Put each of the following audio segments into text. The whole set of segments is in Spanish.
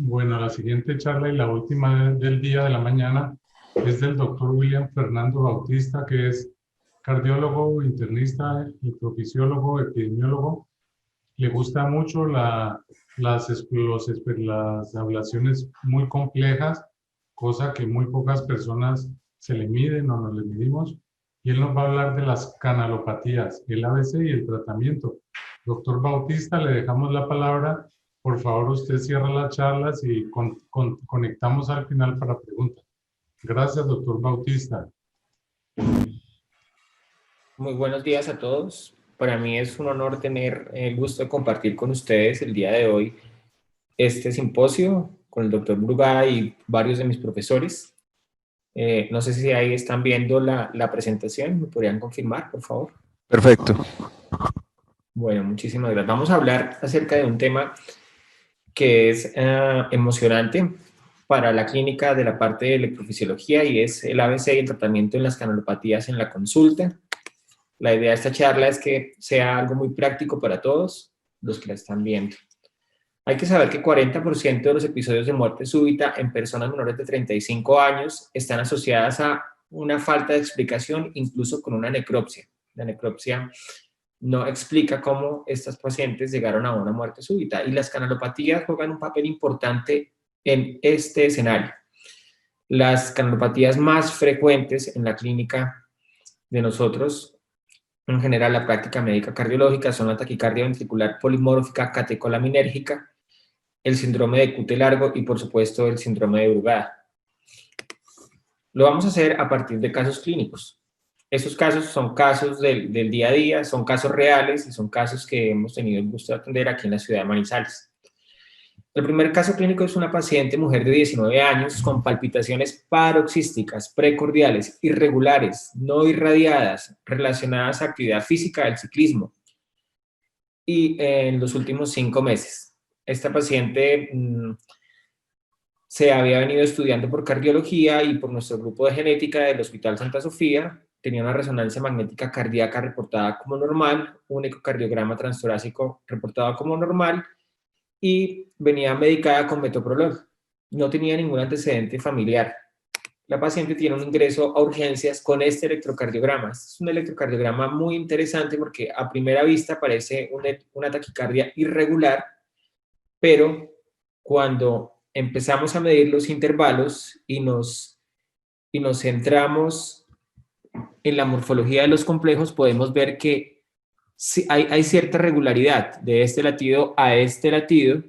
Bueno, la siguiente charla y la última del día de la mañana es del doctor William Fernando Bautista, que es cardiólogo, internista, microfisiólogo, epidemiólogo. Le gusta mucho las ablaciones muy complejas, cosa que muy pocas personas se le miden o no le medimos. Y él nos va a hablar de las canalopatías, el ABC y el tratamiento. Doctor Bautista, le dejamos la palabra. Por favor, usted cierra las charlas y conectamos al final para preguntas. Gracias, doctor Bautista. Muy buenos días a todos. Para mí es un honor tener el gusto de compartir con ustedes el día de hoy este simposio con el doctor Brugada y varios de mis profesores. No sé si ahí están viendo la presentación. ¿Me podrían confirmar, por favor? Perfecto. Bueno, muchísimas gracias. Vamos a hablar acerca de un tema que es emocionante para la clínica de la parte de electrofisiología y es el ABC y el tratamiento en las canalopatías en la consulta. La idea de esta charla es que sea algo muy práctico para todos los que la están viendo. Hay que saber que 40% de los episodios de muerte súbita en personas menores de 35 años están asociadas a una falta de explicación, incluso con una necropsia. La necropsia no explica cómo estas pacientes llegaron a una muerte súbita y las canalopatías juegan un papel importante en este escenario. Las canalopatías más frecuentes en la clínica de nosotros, en general la práctica médica cardiológica, son la taquicardia ventricular polimórfica catecolaminérgica, el síndrome de QT largo y por supuesto el síndrome de Brugada. Lo vamos a hacer a partir de casos clínicos. Estos casos son casos del día a día, son casos reales y son casos que hemos tenido el gusto de atender aquí en la ciudad de Manizales. El primer caso clínico es una paciente mujer de 19 años con palpitaciones paroxísticas, precordiales, irregulares, no irradiadas, relacionadas a actividad física del ciclismo y en los últimos 5 meses. Esta paciente se había venido estudiando por cardiología y por nuestro grupo de genética del Hospital Santa Sofía. Tenía una resonancia magnética cardíaca reportada como normal, un ecocardiograma transtorácico reportado como normal y venía medicada con metoprolol. No tenía ningún antecedente familiar. La paciente tiene un ingreso a urgencias con este electrocardiograma. Este es un electrocardiograma muy interesante porque a primera vista parece una taquicardia irregular, pero cuando empezamos a medir los intervalos y nos centramos en la morfología de los complejos, podemos ver que sí, hay cierta regularidad. De este latido a este latido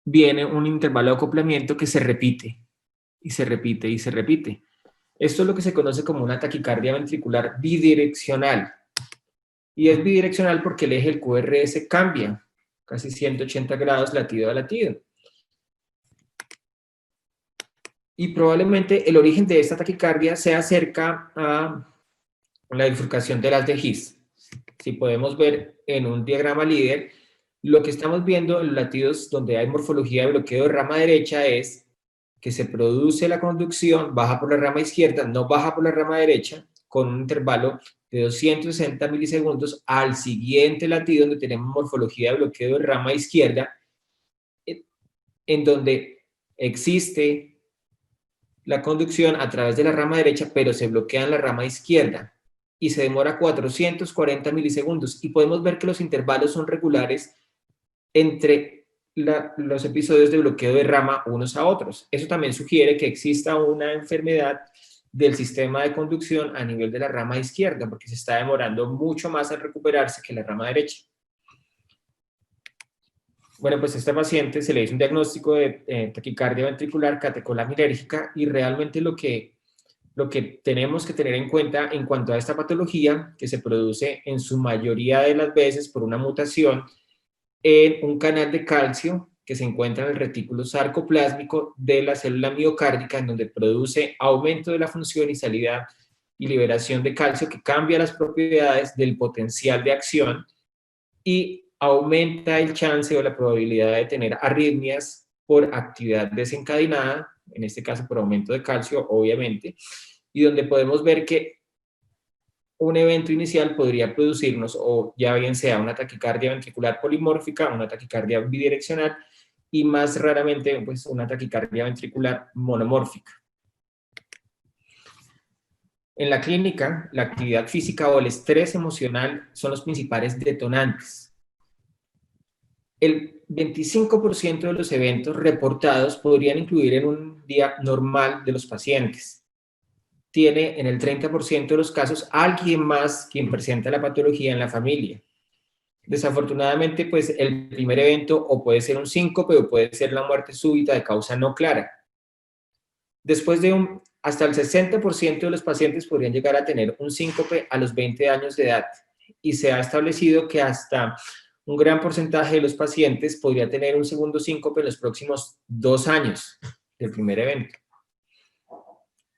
viene un intervalo de acoplamiento que se repite y se repite y se repite. Esto es lo que se conoce como una taquicardia ventricular bidireccional. Y es bidireccional porque el eje del QRS cambia casi 180 grados latido a latido. Y probablemente el origen de esta taquicardia sea cerca a la bifurcación de las de His. Si podemos ver en un diagrama líder, lo que estamos viendo en los latidos donde hay morfología de bloqueo de rama derecha es que se produce la conducción, baja por la rama izquierda, no baja por la rama derecha, con un intervalo de 260 milisegundos al siguiente latido donde tenemos morfología de bloqueo de rama izquierda, en donde existe la conducción a través de la rama derecha, pero se bloquea en la rama izquierda y se demora 440 milisegundos. Y podemos ver que los intervalos son regulares entre los episodios de bloqueo de rama unos a otros. Eso también sugiere que exista una enfermedad del sistema de conducción a nivel de la rama izquierda, porque se está demorando mucho más en recuperarse que la rama derecha. Bueno, pues a esta paciente se le hizo un diagnóstico de taquicardia ventricular catecolaminérgica y realmente lo que tenemos que tener en cuenta en cuanto a esta patología, que se produce en su mayoría de las veces por una mutación en un canal de calcio que se encuentra en el retículo sarcoplásmico de la célula miocárdica, en donde produce aumento de la función y salida y liberación de calcio que cambia las propiedades del potencial de acción y aumenta el chance o la probabilidad de tener arritmias por actividad desencadenada, en este caso por aumento de calcio, obviamente, y donde podemos ver que un evento inicial podría producirnos o ya bien sea una taquicardia ventricular polimórfica, una taquicardia bidireccional, y más raramente pues, una taquicardia ventricular monomórfica. En la clínica, la actividad física o el estrés emocional son los principales detonantes. El 25% de los eventos reportados podrían incluir en un día normal de los pacientes. Tiene en el 30% de los casos alguien más quien presenta la patología en la familia. Desafortunadamente, pues el primer evento o puede ser un síncope o puede ser la muerte súbita de causa no clara. Después de hasta el 60% de los pacientes podrían llegar a tener un síncope a los 20 años de edad y se ha establecido que hasta un gran porcentaje de los pacientes podría tener un segundo síncope en los próximos 2 años del primer evento.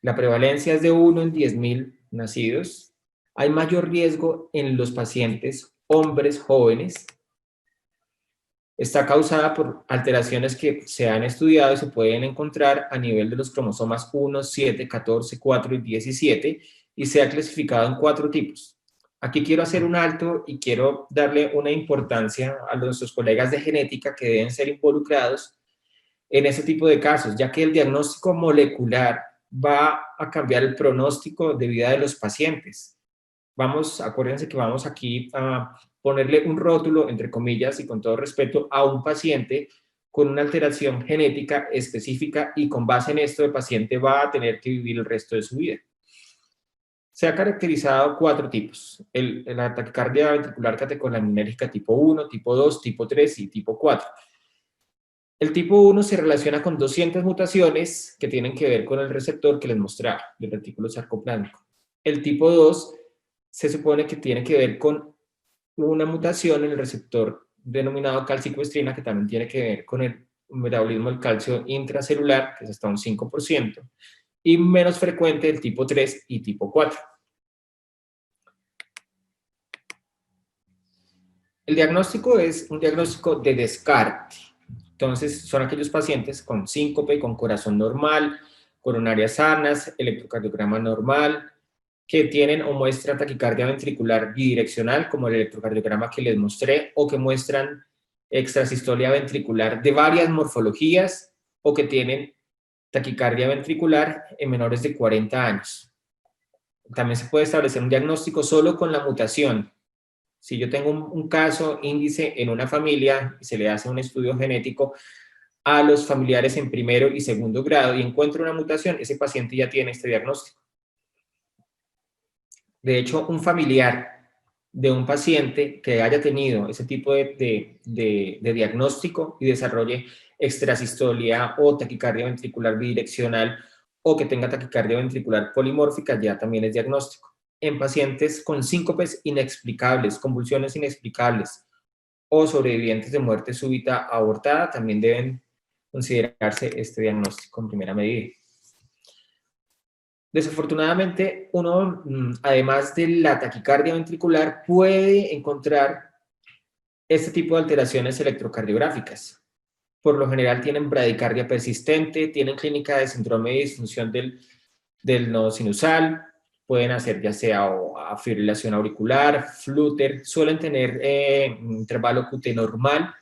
La prevalencia es de 1 en 10.000 nacidos. Hay mayor riesgo en los pacientes hombres jóvenes. Está causada por alteraciones que se han estudiado y se pueden encontrar a nivel de los cromosomas 1, 7, 14, 4 y 17 y se ha clasificado en 4 tipos. Aquí quiero hacer un alto y quiero darle una importancia a nuestros colegas de genética que deben ser involucrados en ese tipo de casos, ya que el diagnóstico molecular va a cambiar el pronóstico de vida de los pacientes. Acuérdense que vamos aquí a ponerle un rótulo, entre comillas, y con todo respeto, a un paciente con una alteración genética específica y con base en esto el paciente va a tener que vivir el resto de su vida. Se ha caracterizado 4 tipos, la taquicardia ventricular catecolinérgica tipo 1, tipo 2, tipo 3 y tipo 4. El tipo 1 se relaciona con 200 mutaciones que tienen que ver con el receptor que les mostraba, del retículo sarcoplánico. El tipo 2 se supone que tiene que ver con una mutación en el receptor denominado calcicoestrina, que también tiene que ver con el metabolismo del calcio intracelular, que es hasta un 5%, y menos frecuente el tipo 3 y tipo 4. El diagnóstico es un diagnóstico de descarte. Entonces, son aquellos pacientes con síncope, con corazón normal, coronarias sanas, electrocardiograma normal, que tienen o muestran taquicardia ventricular bidireccional, como el electrocardiograma que les mostré, o que muestran extrasistolia ventricular de varias morfologías, o que tienen taquicardia ventricular en menores de 40 años. También se puede establecer un diagnóstico solo con la mutación. Si yo tengo un caso índice en una familia y se le hace un estudio genético a los familiares en primero y segundo grado y encuentro una mutación, ese paciente ya tiene este diagnóstico. De hecho, un familiar de un paciente que haya tenido ese tipo de diagnóstico y desarrolle extrasistolia o taquicardia ventricular bidireccional o que tenga taquicardia ventricular polimórfica ya también es diagnóstico. En pacientes con síncopes inexplicables, convulsiones inexplicables o sobrevivientes de muerte súbita abortada también deben considerarse este diagnóstico en primera medida. Desafortunadamente, uno, además de la taquicardia ventricular, puede encontrar este tipo de alteraciones electrocardiográficas. Por lo general tienen bradicardia persistente, tienen clínica de síndrome de disfunción del nodo sinusal, pueden hacer ya sea fibrilación auricular, flúter, suelen tener intervalo QT normal,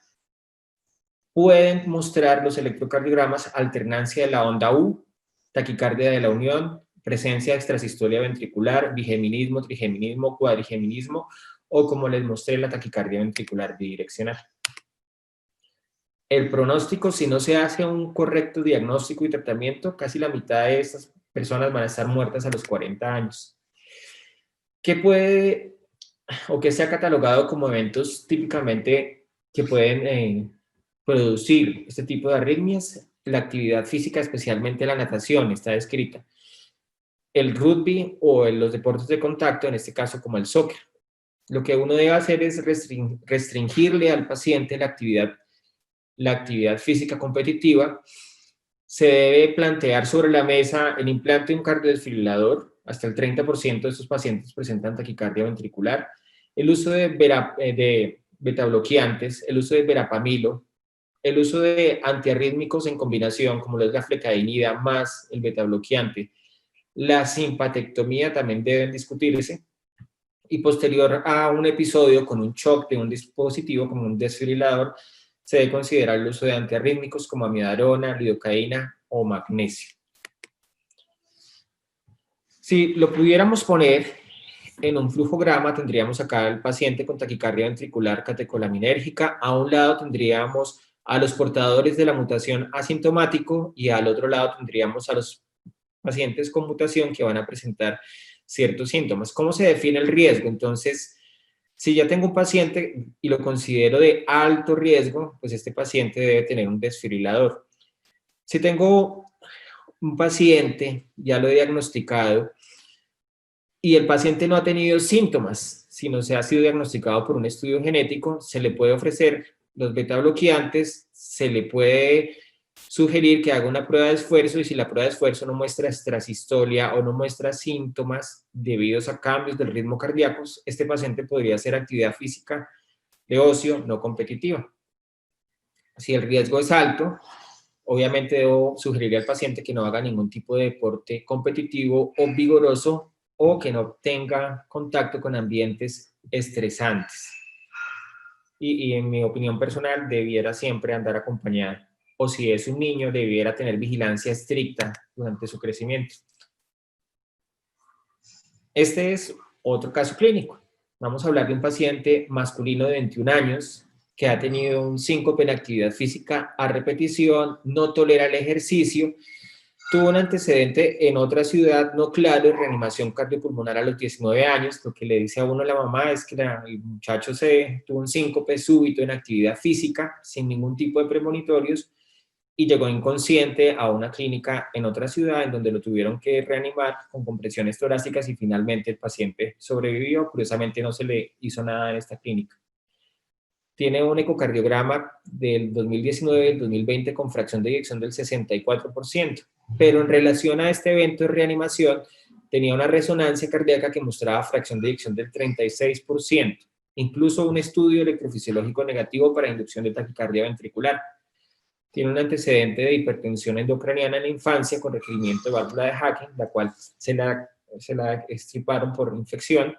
pueden mostrar los electrocardiogramas alternancia de la onda U, taquicardia de la unión, presencia de extrasistolia ventricular, bigeminismo, trigeminismo, cuadrigeminismo, o como les mostré, la taquicardia ventricular bidireccional. El pronóstico, si no se hace un correcto diagnóstico y tratamiento, casi la mitad de estas personas van a estar muertas a los 40 años. ¿Qué puede o qué se ha catalogado como eventos típicamente que pueden producir este tipo de arritmias? La actividad física, especialmente la natación, está descrita. El rugby o los deportes de contacto, en este caso como el soccer. Lo que uno debe hacer es restringirle al paciente la actividad física competitiva. Se debe plantear sobre la mesa el implante de un cardiodesfibrilador. Hasta el 30% de estos pacientes presentan taquicardia ventricular. El uso de betabloqueantes, el uso de verapamilo, el uso de antiarrítmicos en combinación, como lo es la flecainida más el betabloqueante. La simpatectomía también deben discutirse. Y posterior a un episodio con un shock de un dispositivo como un desfibrilador, se debe considerar el uso de antiarrítmicos como amiodarona, lidocaína o magnesio. Si lo pudiéramos poner en un flujograma, tendríamos acá al paciente con taquicardia ventricular catecolaminérgica. A un lado tendríamos a los portadores de la mutación asintomático y al otro lado tendríamos a los pacientes con mutación que van a presentar ciertos síntomas. ¿Cómo se define el riesgo? Entonces, si ya tengo un paciente y lo considero de alto riesgo, pues este paciente debe tener un desfibrilador. Si tengo un paciente, ya lo he diagnosticado, y el paciente no ha tenido síntomas, sino se ha sido diagnosticado por un estudio genético, se le puede ofrecer los beta bloqueantes, se le puede sugerir que haga una prueba de esfuerzo y si la prueba de esfuerzo no muestra estrasistolia o no muestra síntomas debidos a cambios del ritmo cardíaco, este paciente podría hacer actividad física de ocio no competitiva. Si el riesgo es alto, obviamente debo sugerirle al paciente que no haga ningún tipo de deporte competitivo o vigoroso o que no tenga contacto con ambientes estresantes. Y en mi opinión personal, debiera siempre andar acompañado. O si es un niño, debiera tener vigilancia estricta durante su crecimiento. Este es otro caso clínico. Vamos a hablar de un paciente masculino de 21 años que ha tenido un síncope en actividad física a repetición, no tolera el ejercicio, tuvo un antecedente en otra ciudad no claro de reanimación cardiopulmonar a los 19 años. Lo que le dice a uno la mamá es que el muchacho tuvo un síncope súbito en actividad física sin ningún tipo de premonitorios y llegó inconsciente a una clínica en otra ciudad en donde lo tuvieron que reanimar con compresiones torácicas y finalmente el paciente sobrevivió. Curiosamente no se le hizo nada en esta clínica. Tiene un ecocardiograma del 2019 y del 2020 con fracción de eyección del 64%, pero en relación a este evento de reanimación tenía una resonancia cardíaca que mostraba fracción de eyección del 36%, incluso un estudio electrofisiológico negativo para inducción de taquicardia ventricular. Tiene un antecedente de hipertensión endocraniana en la infancia con requerimiento de válvula de Hacking, la cual se la extirparon por infección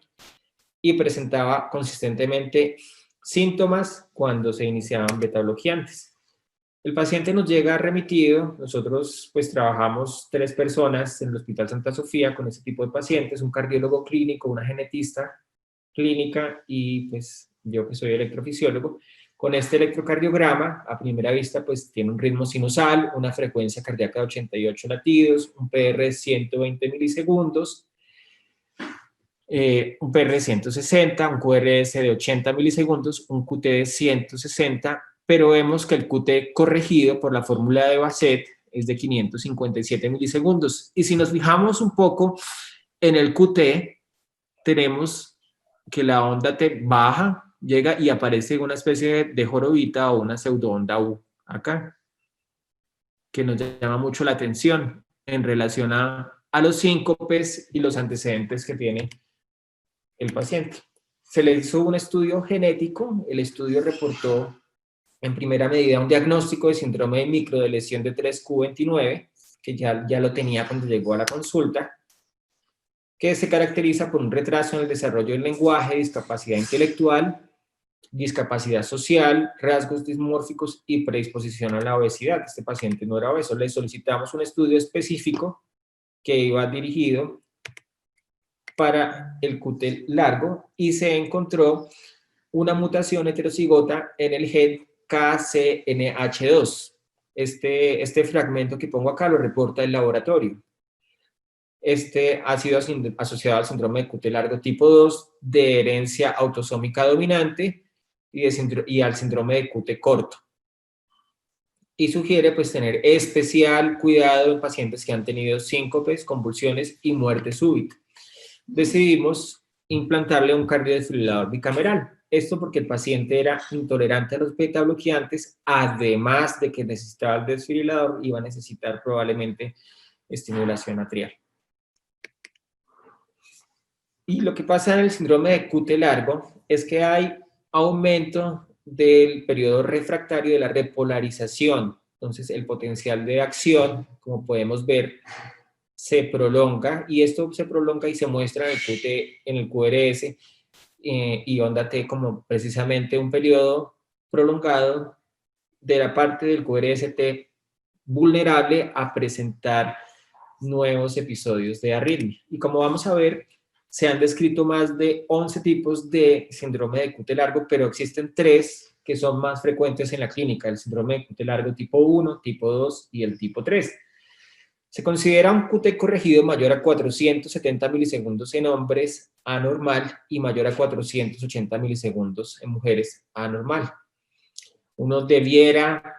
y presentaba consistentemente síntomas cuando se iniciaban beta bloqueantes. El paciente nos llega remitido, nosotros pues trabajamos 3 personas en el Hospital Santa Sofía con este tipo de pacientes, un cardiólogo clínico, una genetista clínica y pues yo que soy electrofisiólogo. Con este electrocardiograma, a primera vista, pues tiene un ritmo sinusal, una frecuencia cardíaca de 88 latidos, un PR de 120 milisegundos, un PR de 160, un QRS de 80 milisegundos, un QT de 160, pero vemos que el QT corregido por la fórmula de Bassett es de 557 milisegundos. Y si nos fijamos un poco en el QT, tenemos que la onda T baja, llega y aparece una especie de jorobita o una pseudo-onda U acá, que nos llama mucho la atención en relación a los síncopes y los antecedentes que tiene el paciente. Se le hizo un estudio genético, el estudio reportó en primera medida un diagnóstico de síndrome de microdeleción de 3Q29, que ya lo tenía cuando llegó a la consulta, que se caracteriza por un retraso en el desarrollo del lenguaje, discapacidad intelectual, discapacidad social, rasgos dismórficos y predisposición a la obesidad. Este paciente no era obeso. Le solicitamos un estudio específico que iba dirigido para el QT largo y se encontró una mutación heterocigota en el gen KCNH2. Este fragmento que pongo acá lo reporta el laboratorio. Este ha sido asociado al síndrome de QT largo tipo 2 de herencia autosómica dominante y al síndrome de QT corto. Y sugiere pues tener especial cuidado en pacientes que han tenido síncopes, convulsiones y muerte súbita. Decidimos implantarle un cardiodesfibrilador bicameral. Esto porque el paciente era intolerante a los beta bloqueantes, además de que necesitaba el desfibrilador, iba a necesitar probablemente estimulación atrial. Y lo que pasa en el síndrome de QT largo es que hay aumento del periodo refractario de la repolarización. Entonces, el potencial de acción, como podemos ver, se prolonga y esto se prolonga y se muestra en el QT, en el QRS y onda T como precisamente un periodo prolongado de la parte del QRST vulnerable a presentar nuevos episodios de arritmia. Y como vamos a ver, se han descrito más de 11 tipos de síndrome de QT largo, pero existen 3 que son más frecuentes en la clínica: el síndrome de QT largo tipo 1, tipo 2 y el tipo 3. Se considera un QT corregido mayor a 470 milisegundos en hombres anormal y mayor a 480 milisegundos en mujeres anormal. Uno debiera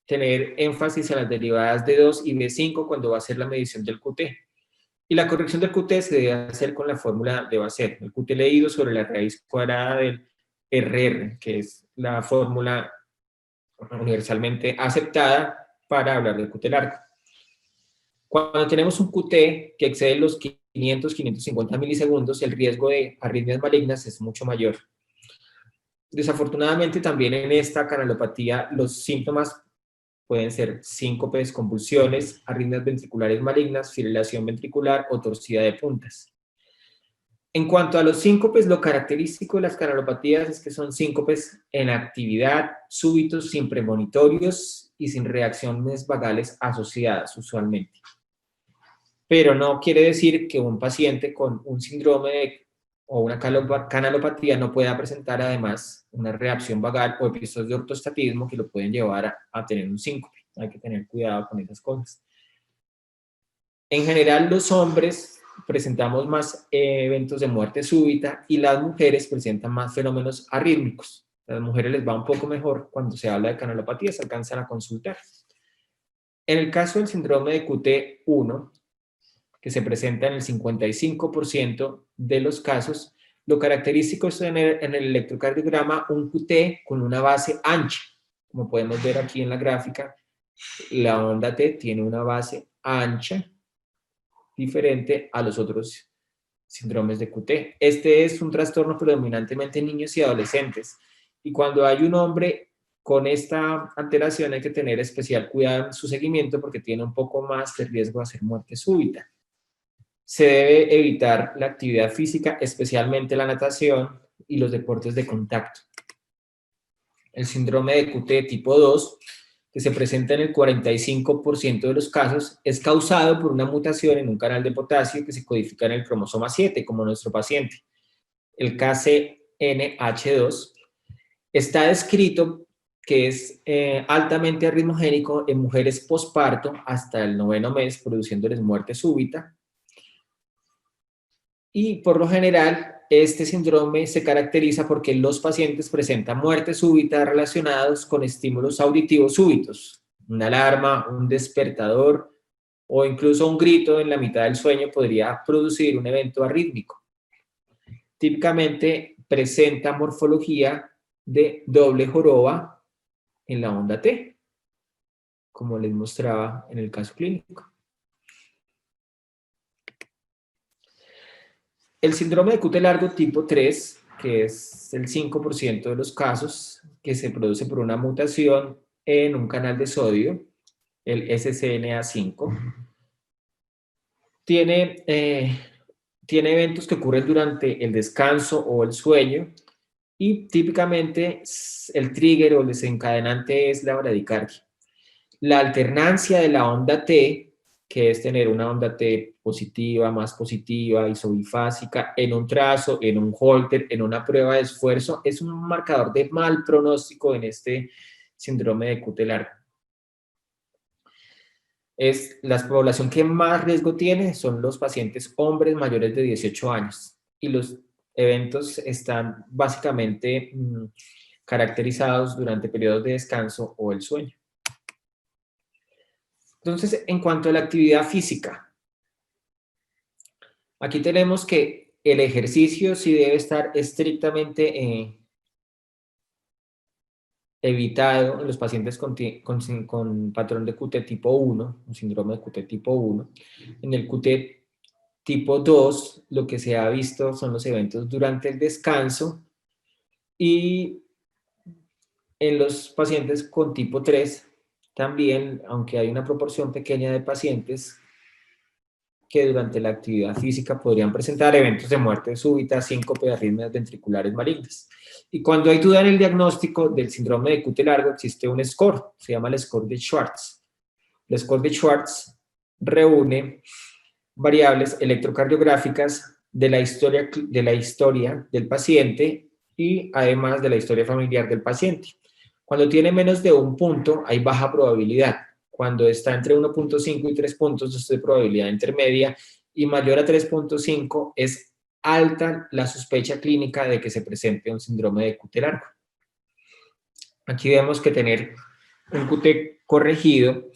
tener énfasis en las derivadas D2 y B5 cuando va a hacer la medición del QT. Y la corrección del QT se debe hacer con la fórmula de Basset, el QT leído sobre la raíz cuadrada del RR, que es la fórmula universalmente aceptada para hablar del QT largo. Cuando tenemos un QT que excede los 500-550 milisegundos, el riesgo de arritmias malignas es mucho mayor. Desafortunadamente, también en esta canalopatía los síntomas pueden ser síncopes, convulsiones, arritmias ventriculares malignas, fibrilación ventricular o torcida de puntas. En cuanto a los síncopes, lo característico de las canalopatías es que son síncopes en actividad, súbitos, sin premonitorios y sin reacciones vagales asociadas usualmente. Pero no quiere decir que un paciente con un síndrome o una canalopatía no pueda presentar además una reacción vagal o episodios de ortostatismo que lo pueden llevar a tener un síncope. Hay que tener cuidado con esas cosas. En general, los hombres presentamos más eventos de muerte súbita y las mujeres presentan más fenómenos arrítmicos. A las mujeres les va un poco mejor cuando se habla de canalopatía, se alcanzan a consultar. En el caso del síndrome de QT1, que se presenta en el 55% de los casos, lo característico es tener en el electrocardiograma un QT con una base ancha. Como podemos ver aquí en la gráfica, la onda T tiene una base ancha, diferente a los otros síndromes de QT. Este es un trastorno predominantemente en niños y adolescentes. Y cuando hay un hombre con esta alteración hay que tener especial cuidado en su seguimiento porque tiene un poco más de riesgo de hacer muerte súbita. Se debe evitar la actividad física, especialmente la natación y los deportes de contacto. El síndrome de QT tipo 2, que se presenta en el 45% de los casos, es causado por una mutación en un canal de potasio que se codifica en el cromosoma 7, como nuestro paciente. El KCNH2 está descrito que es altamente arritmogénico en mujeres posparto hasta el 9º mes, produciéndoles muerte súbita. Y por lo general, este síndrome se caracteriza porque los pacientes presentan muerte súbita relacionados con estímulos auditivos súbitos. Una alarma, un despertador o incluso un grito en la mitad del sueño podría producir un evento arrítmico. Típicamente presenta morfología de doble joroba en la onda T, como les mostraba en el caso clínico. El síndrome de QT largo tipo 3, que es el 5% de los casos, que se produce por una mutación en un canal de sodio, el SCNA5, tiene eventos que ocurren durante el descanso o el sueño y típicamente el trigger o el desencadenante es la bradicardia. La alternancia de la onda T, que es tener una onda T positiva, más positiva, isobifásica, en un trazo, en un holter, en una prueba de esfuerzo, es un marcador de mal pronóstico en este síndrome de QT largo. La población que más riesgo tiene son los pacientes hombres mayores de 18 años y los eventos están básicamente caracterizados durante periodos de descanso o el sueño. Entonces, en cuanto a la actividad física, aquí tenemos que el ejercicio sí debe estar estrictamente evitado en los pacientes con patrón de QT tipo 1, un síndrome de QT tipo 1. En el QT tipo 2, lo que se ha visto son los eventos durante el descanso y en los pacientes con tipo 3 también, aunque hay una proporción pequeña de pacientes que durante la actividad física podrían presentar eventos de muerte súbita, síncope, arritmias ventriculares malignas. Y cuando hay duda en el diagnóstico del síndrome de QT largo, existe un score, se llama el score de Schwartz. El score de Schwartz reúne variables electrocardiográficas de la historia del paciente y además de la historia familiar del paciente. Cuando tiene menos de un punto, hay baja probabilidad. Cuando está entre 1.5 y 3 puntos, es de probabilidad intermedia, y mayor a 3.5 es alta la sospecha clínica de que se presente un síndrome de QT largo. Aquí vemos que tener un QT corregido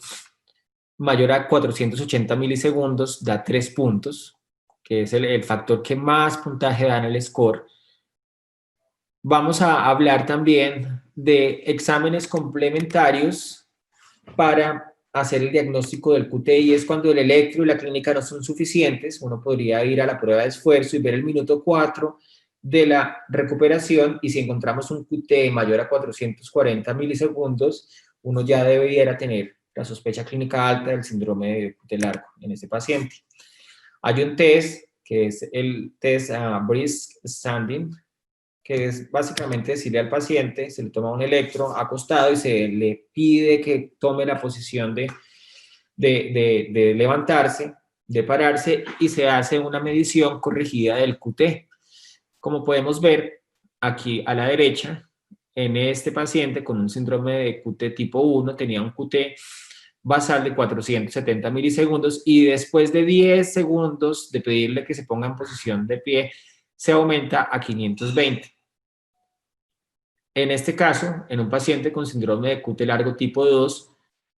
mayor a 480 milisegundos da 3 puntos, que es el factor que más puntaje da en el score. Vamos a hablar también de exámenes complementarios para hacer el diagnóstico del QT, y es cuando el electro y la clínica no son suficientes. Uno podría ir a la prueba de esfuerzo y ver el minuto 4 de la recuperación, y si encontramos un QT mayor a 440 milisegundos, uno ya debería tener la sospecha clínica alta del síndrome de QT largo en este paciente. Hay un test, que es el test Brisk Standing, que es básicamente decirle al paciente, se le toma un electro acostado y se le pide que tome la posición de levantarse, de pararse, y se hace una medición corregida del QT. Como podemos ver aquí a la derecha, en este paciente con un síndrome de QT tipo 1 tenía un QT basal de 470 milisegundos, y después de 10 segundos de pedirle que se ponga en posición de pie, se aumenta a 520. En este caso, en un paciente con síndrome de QT largo tipo 2,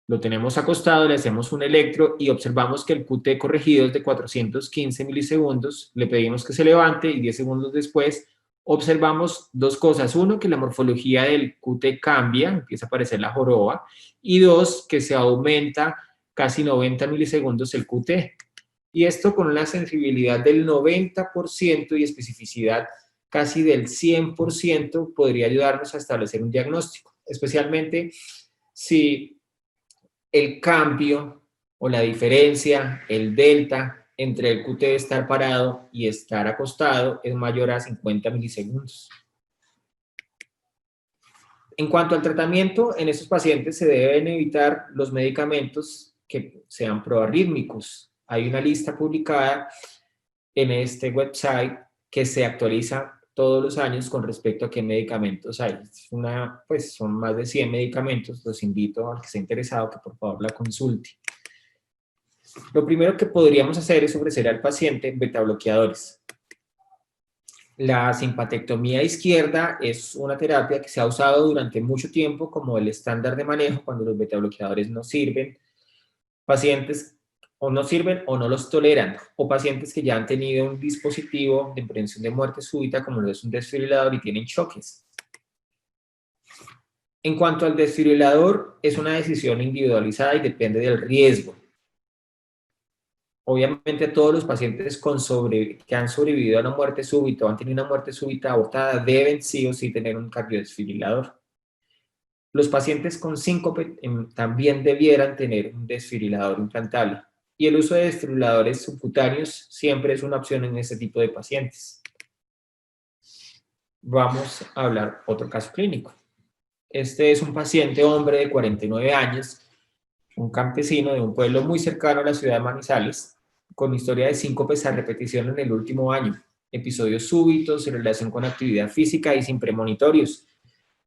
lo tenemos acostado, le hacemos un electro y observamos que el QT corregido es de 415 milisegundos, le pedimos que se levante y 10 segundos después observamos dos cosas. Uno, que la morfología del QT cambia, empieza a aparecer la joroba, y dos, que se aumenta casi 90 milisegundos el QT. Y esto con una sensibilidad del 90% y especificidad casi del 100% podría ayudarnos a establecer un diagnóstico, especialmente si el cambio o la diferencia, el delta entre el QT de estar parado y estar acostado es mayor a 50 milisegundos. En cuanto al tratamiento, en estos pacientes se deben evitar los medicamentos que sean proarrítmicos. Hay una lista publicada en este website que se actualiza todos los años con respecto a qué medicamentos hay. Pues son más de 100 medicamentos. Los invito al que esté interesado que por favor la consulte. Lo primero que podríamos hacer es ofrecer al paciente betabloqueadores. La simpatectomía izquierda es una terapia que se ha usado durante mucho tiempo como el estándar de manejo cuando los betabloqueadores no sirven. Pacientes o no sirven o no los toleran, o pacientes que ya han tenido un dispositivo de prevención de muerte súbita como lo es un desfibrilador y tienen choques. En cuanto al desfibrilador, es una decisión individualizada y depende del riesgo. Obviamente todos los pacientes que han sobrevivido a una muerte súbita o han tenido una muerte súbita abortada deben sí o sí tener un cardiodesfibrilador. Los pacientes con síncope también debieran tener un desfibrilador implantable. Y el uso de desfibriladores subcutáneos siempre es una opción en este tipo de pacientes. Vamos a hablar otro caso clínico. Este es un paciente hombre de 49 años, un campesino de un pueblo muy cercano a la ciudad de Manizales, con historia de síncopes a repetición en el último año, episodios súbitos en relación con actividad física y sin premonitorios.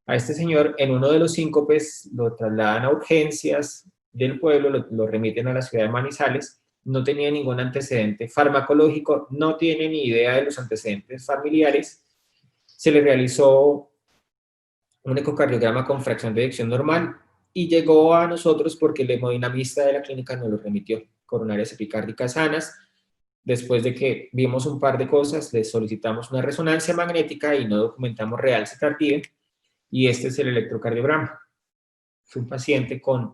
A este señor, en uno de los síncopes, lo trasladan a urgencias del pueblo, lo remiten a la ciudad de Manizales, no tenía ningún antecedente farmacológico, no tiene ni idea de los antecedentes familiares, se le realizó un ecocardiograma con fracción de eyección normal y llegó a nosotros porque el hemodinamista de la clínica nos lo remitió, coronarias epicárdicas sanas. Después de que vimos un par de cosas, le solicitamos una resonancia magnética y no documentamos realce tardiva. Y este es el electrocardiograma. Fue un paciente con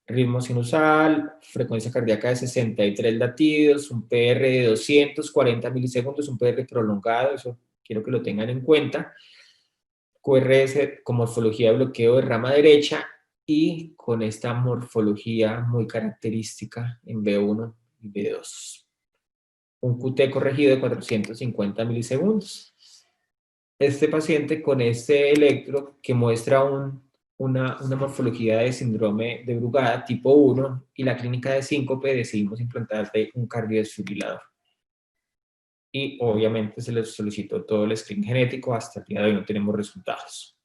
ritmo sinusal, frecuencia cardíaca de 63 latidos, un PR de 240 milisegundos, un PR prolongado, eso quiero que lo tengan en cuenta. QRS con morfología de bloqueo de rama derecha y con esta morfología muy característica en B1 y B2. un QT corregido de 450 milisegundos. Este paciente con este electro que muestra una morfología de síndrome de Brugada tipo 1 y la clínica de síncope, decidimos implantarle un cardiodesfibrilador. Y obviamente se les solicitó todo el screen genético, hasta el día de hoy no tenemos resultados.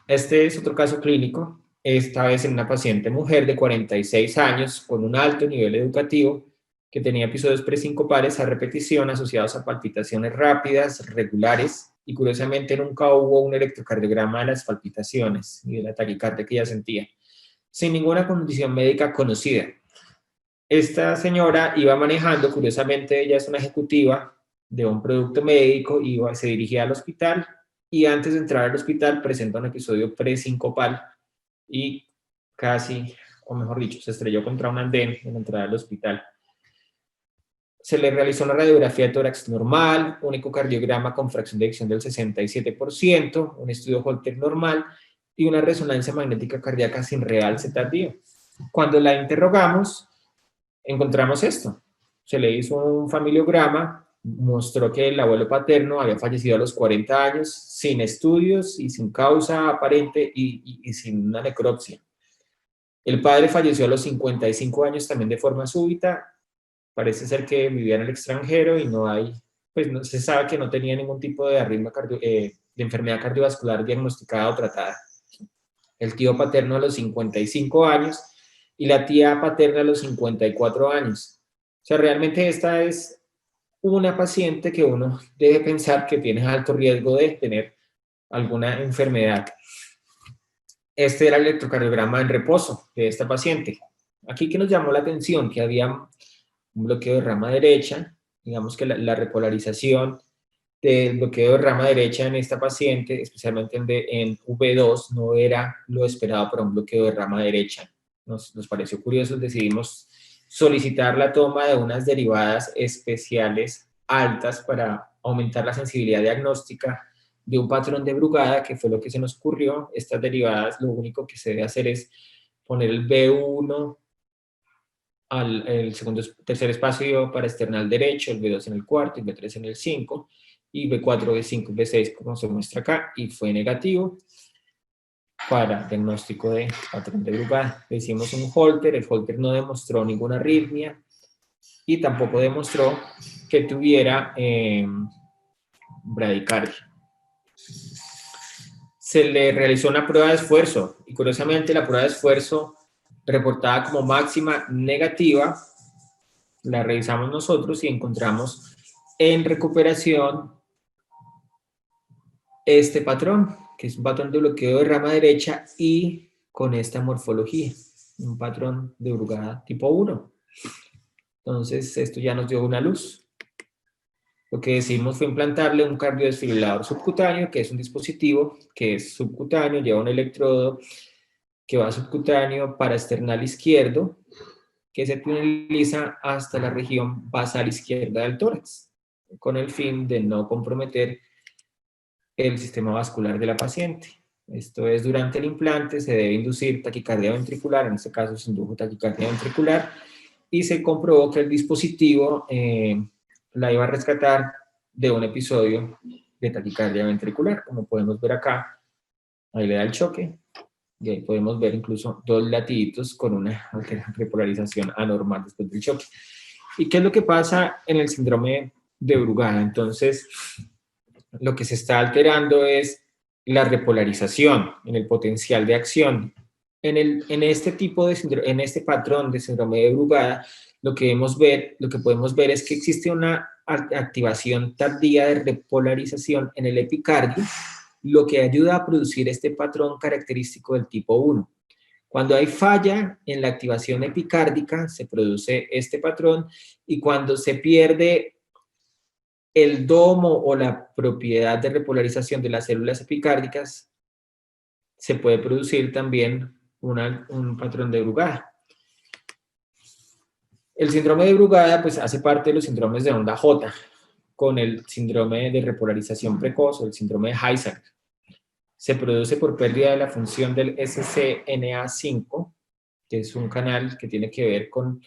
Este es otro caso clínico, esta vez en una paciente mujer de 46 años con un alto nivel educativo que tenía episodios presincopales a repetición asociados a palpitaciones rápidas, regulares, y curiosamente nunca hubo un electrocardiograma de las palpitaciones y de la taquicardia que ella sentía, sin ninguna condición médica conocida. Esta señora iba manejando, curiosamente ella es una ejecutiva de un producto médico, se dirigía al hospital y antes de entrar al hospital presenta un episodio presincopal y casi, o mejor dicho, se estrelló contra un andén en la entrada del hospital. Se le realizó una radiografía de tórax normal, un ecocardiograma con fracción de eyección del 67%, un estudio Holter normal y una resonancia magnética cardíaca sin realce tardío. Cuando la interrogamos, encontramos esto. Se le hizo un familiograma, mostró que el abuelo paterno había fallecido a los 40 años, sin estudios y sin causa aparente y sin una necropsia. El padre falleció a los 55 años también de forma súbita. Parece ser que vivía en el extranjero y pues no se sabe que no tenía ningún tipo de arritmia de enfermedad cardiovascular diagnosticada o tratada. El tío paterno a los 55 años y la tía paterna a los 54 años. O sea, realmente esta es una paciente que uno debe pensar que tiene alto riesgo de tener alguna enfermedad. Este era el electrocardiograma en reposo de esta paciente. Aquí que nos llamó la atención que había un bloqueo de rama derecha, digamos que la repolarización del bloqueo de rama derecha en esta paciente, especialmente en V2, no era lo esperado para un bloqueo de rama derecha. Nos pareció curioso, decidimos solicitar la toma de unas derivadas especiales altas para aumentar la sensibilidad diagnóstica de un patrón de Brugada, que fue lo que se nos ocurrió. Estas derivadas, lo único que se debe hacer es poner el B1 el tercer espacio para external derecho, el B2 en el cuarto, el B3 en el 5, y B4, B5, B6, como se muestra acá, y fue negativo para diagnóstico de patrón de Brugada. Le hicimos un Holter, el Holter no demostró ninguna arritmia y tampoco demostró que tuviera bradicardia. Se le realizó una prueba de esfuerzo y curiosamente la prueba de esfuerzo reportada como máxima negativa, la revisamos nosotros y encontramos en recuperación este patrón, que es un patrón de bloqueo de rama derecha y con esta morfología, un patrón de Brugada tipo 1. Entonces, esto ya nos dio una luz. Lo que decidimos fue implantarle un cardiodesfibrilador subcutáneo, que es un dispositivo que es subcutáneo, lleva un electrodo que va subcutáneo para external izquierdo, que se tuneliza hasta la región basal izquierda del tórax, con el fin de no comprometer el sistema vascular de la paciente. Esto es, durante el implante se debe inducir taquicardia ventricular, en este caso se indujo taquicardia ventricular, y se comprobó que el dispositivo la iba a rescatar de un episodio de taquicardia ventricular, como podemos ver acá. Ahí le da el choque, y ahí podemos ver incluso dos latiditos con una repolarización anormal después del choque. ¿Y qué es lo que pasa en el síndrome de Brugada? Entonces, lo que se está alterando es la repolarización en el potencial de acción. En este patrón de síndrome de Brugada, lo que podemos ver es que existe una activación tardía de repolarización en el epicardio, lo que ayuda a producir este patrón característico del tipo 1. Cuando hay falla en la activación epicárdica, se produce este patrón, y cuando se pierde el domo o la propiedad de repolarización de las células epicárdicas, se puede producir también un patrón de Brugada. El síndrome de Brugada pues hace parte de los síndromes de onda J, con el síndrome de repolarización precoz o el síndrome de Heisenberg. Se produce por pérdida de la función del SCNA5, que es un canal que tiene que ver con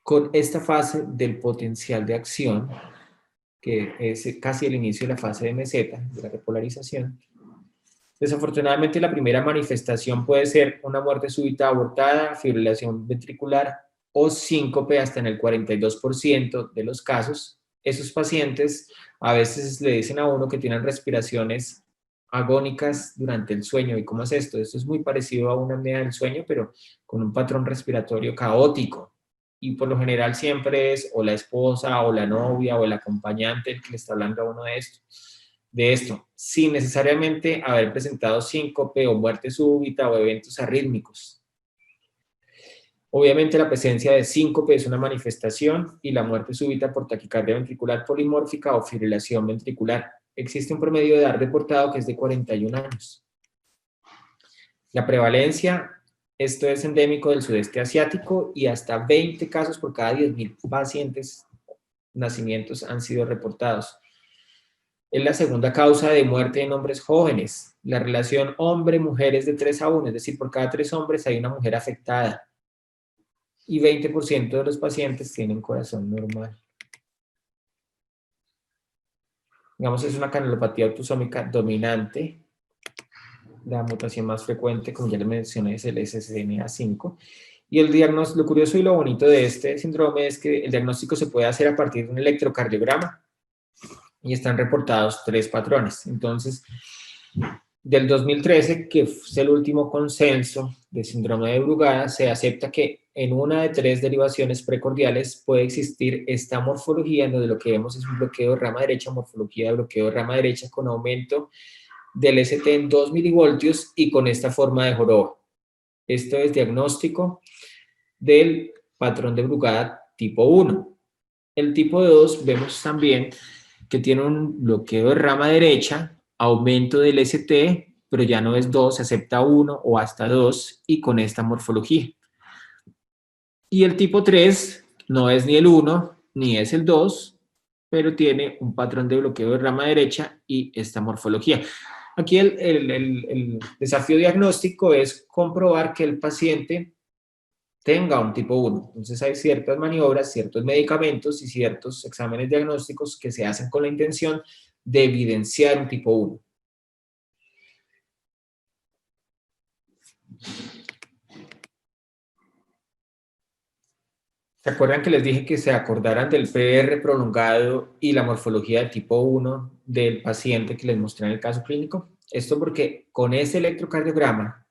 con esta fase del potencial de acción, que es casi el inicio de la fase de meseta, de la repolarización. Desafortunadamente, la primera manifestación puede ser una muerte súbita abortada, fibrilación ventricular o síncope hasta en el 42% de los casos. Esos pacientes a veces le dicen a uno que tienen respiraciones agónicas durante el sueño. ¿Y cómo es esto? Esto es muy parecido a una apnea del sueño, pero con un patrón respiratorio caótico. Y por lo general siempre es o la esposa o la novia o el acompañante el que le está hablando a uno de esto, sin necesariamente haber presentado síncope o muerte súbita o eventos arrítmicos. Obviamente la presencia de síncope es una manifestación y la muerte súbita por taquicardia ventricular polimórfica o fibrilación ventricular. Existe un promedio de edad reportado que es de 41 años. La prevalencia, esto es endémico del sudeste asiático y hasta 20 casos por cada 10.000 pacientes, nacimientos han sido reportados. Es la segunda causa de muerte en hombres jóvenes. La relación hombre-mujer es de 3:1, es decir, por cada 3 hombres hay una mujer afectada. Y 20% de los pacientes tienen corazón normal. Digamos, es una canalopatía autosómica dominante. La mutación más frecuente, como ya les mencioné, es el SCNA5. Y el diagnóstico, lo curioso y lo bonito de este síndrome es que el diagnóstico se puede hacer a partir de un electrocardiograma. Y están reportados 3 patrones. Entonces, del 2013, que es el último consenso de síndrome de Brugada, se acepta que en una de 3 derivaciones precordiales puede existir esta morfología, en donde lo que vemos es un bloqueo de rama derecha, morfología de bloqueo de rama derecha con aumento del ST en 2 milivoltios y con esta forma de joroba. Esto es diagnóstico del patrón de Brugada tipo 1. El tipo 2 vemos también que tiene un bloqueo de rama derecha, aumento del ST, pero ya no es 2, se acepta 1 o hasta 2 y con esta morfología. Y el tipo 3 no es ni el 1 ni es el 2, pero tiene un patrón de bloqueo de rama derecha y esta morfología. Aquí el desafío diagnóstico es comprobar que el paciente tenga un tipo 1. Entonces hay ciertas maniobras, ciertos medicamentos y ciertos exámenes diagnósticos que se hacen con la intención de evidenciar un tipo 1. ¿Se acuerdan que les dije que se acordaran del PR prolongado y la morfología de tipo 1 del paciente que les mostré en el caso clínico? Esto porque con ese electrocardiograma,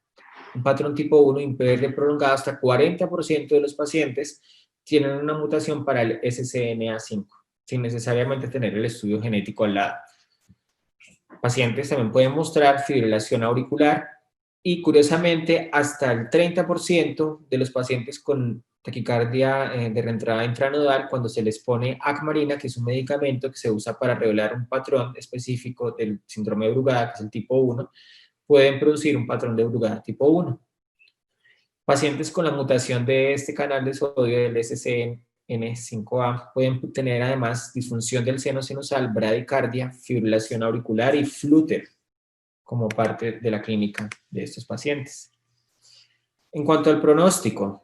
un patrón tipo 1 y un PR prolongado, hasta 40% de los pacientes tienen una mutación para el SCNA5, sin necesariamente tener el estudio genético al lado. Pacientes también pueden mostrar fibrilación auricular y, curiosamente, hasta el 30% de los pacientes con taquicardia de reentrada intranodal, cuando se les pone Acmarina, que es un medicamento que se usa para revelar un patrón específico del síndrome de Brugada, que es el tipo 1, pueden producir un patrón de Brugada tipo 1. Pacientes con la mutación de este canal de sodio del SCN5A pueden tener además disfunción del seno sinusal, bradicardia, fibrilación auricular y flúter como parte de la clínica de estos pacientes. En cuanto al pronóstico,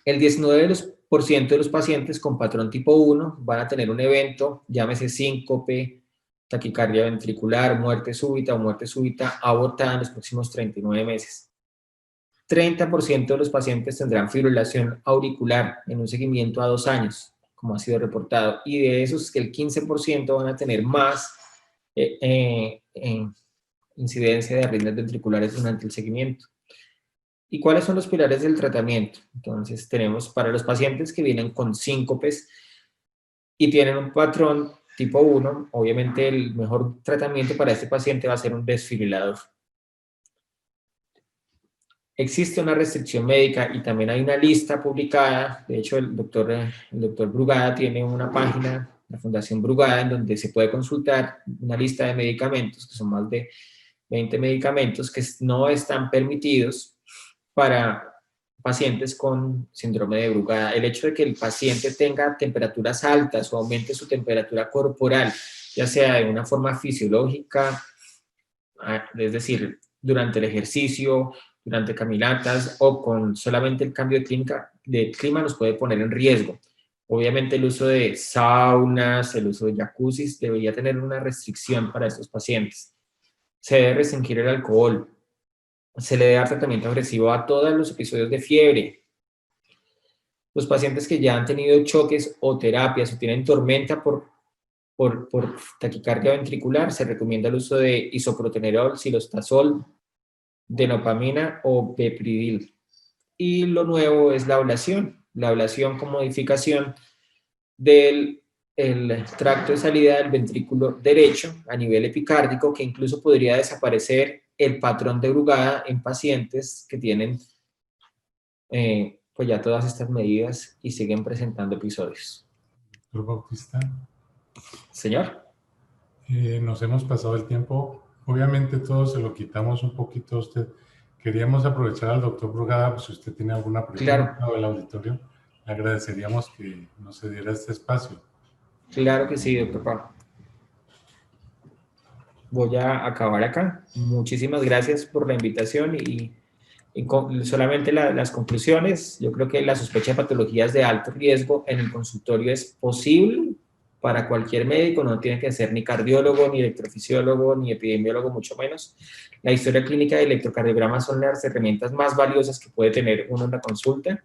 el 19% de los pacientes con patrón tipo 1 van a tener un evento, llámese síncope, taquicardia ventricular, muerte súbita o muerte súbita abortada en los próximos 39 meses. 30% de los pacientes tendrán fibrilación auricular en un seguimiento a 2 años, como ha sido reportado, y de esos el 15% van a tener más incidencia de arritmias ventriculares durante el seguimiento. ¿Y cuáles son los pilares del tratamiento? Entonces tenemos para los pacientes que vienen con síncopes y tienen un patrón tipo 1, obviamente el mejor tratamiento para este paciente va a ser un desfibrilador. Existe una restricción médica y también hay una lista publicada. De hecho, el doctor Brugada tiene una página, la Fundación Brugada, en donde se puede consultar una lista de medicamentos, que son más de 20 medicamentos que no están permitidos para pacientes con síndrome de Brugada. El hecho de que el paciente tenga temperaturas altas o aumente su temperatura corporal, ya sea de una forma fisiológica, es decir, durante el ejercicio durante caminatas o con solamente el cambio de clima nos puede poner en riesgo. Obviamente el uso de saunas, el uso de jacuzzis debería tener una restricción para estos pacientes. Se debe restringir el alcohol. Se le debe dar tratamiento agresivo a todos los episodios de fiebre. Los pacientes que ya han tenido choques o terapias o tienen tormenta por taquicardia ventricular, se recomienda el uso de isoprotenerol, silostazol, denopamina o bepridil. Y lo nuevo es la ablación con modificación del tracto de salida del ventrículo derecho a nivel epicárdico, que incluso podría desaparecer el patrón de Brugada en pacientes que tienen pues ya todas estas medidas y siguen presentando episodios. Doctor Bautista. Señor. Nos hemos pasado el tiempo. Obviamente todo se lo quitamos un poquito a usted. Queríamos aprovechar al doctor Brugada, pues si usted tiene alguna pregunta o el auditorio, le agradeceríamos que nos cediera este espacio. Claro que sí, doctor Pablo. Voy a acabar acá. Muchísimas gracias por la invitación y solamente las conclusiones. Yo creo que la sospecha de patologías de alto riesgo en el consultorio es posible para cualquier médico, no tiene que ser ni cardiólogo, ni electrofisiólogo, ni epidemiólogo, mucho menos. La historia clínica de electrocardiograma son las herramientas más valiosas que puede tener uno en la consulta.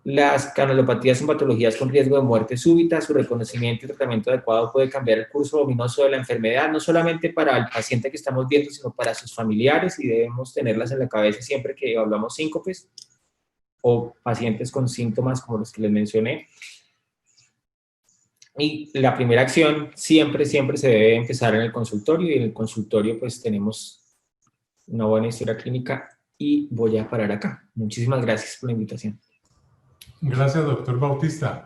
Las canalopatías son patologías con riesgo de muerte súbita. Su reconocimiento y tratamiento adecuado puede cambiar el curso ominoso de la enfermedad, no solamente para el paciente que estamos viendo, sino para sus familiares, y debemos tenerlas en la cabeza siempre que evaluamos síncopes o pacientes con síntomas como los que les mencioné. Y la primera acción siempre se debe empezar en el consultorio, y en el consultorio pues tenemos una buena historia clínica, y voy a parar acá. Muchísimas gracias por la invitación. Gracias, doctor Bautista.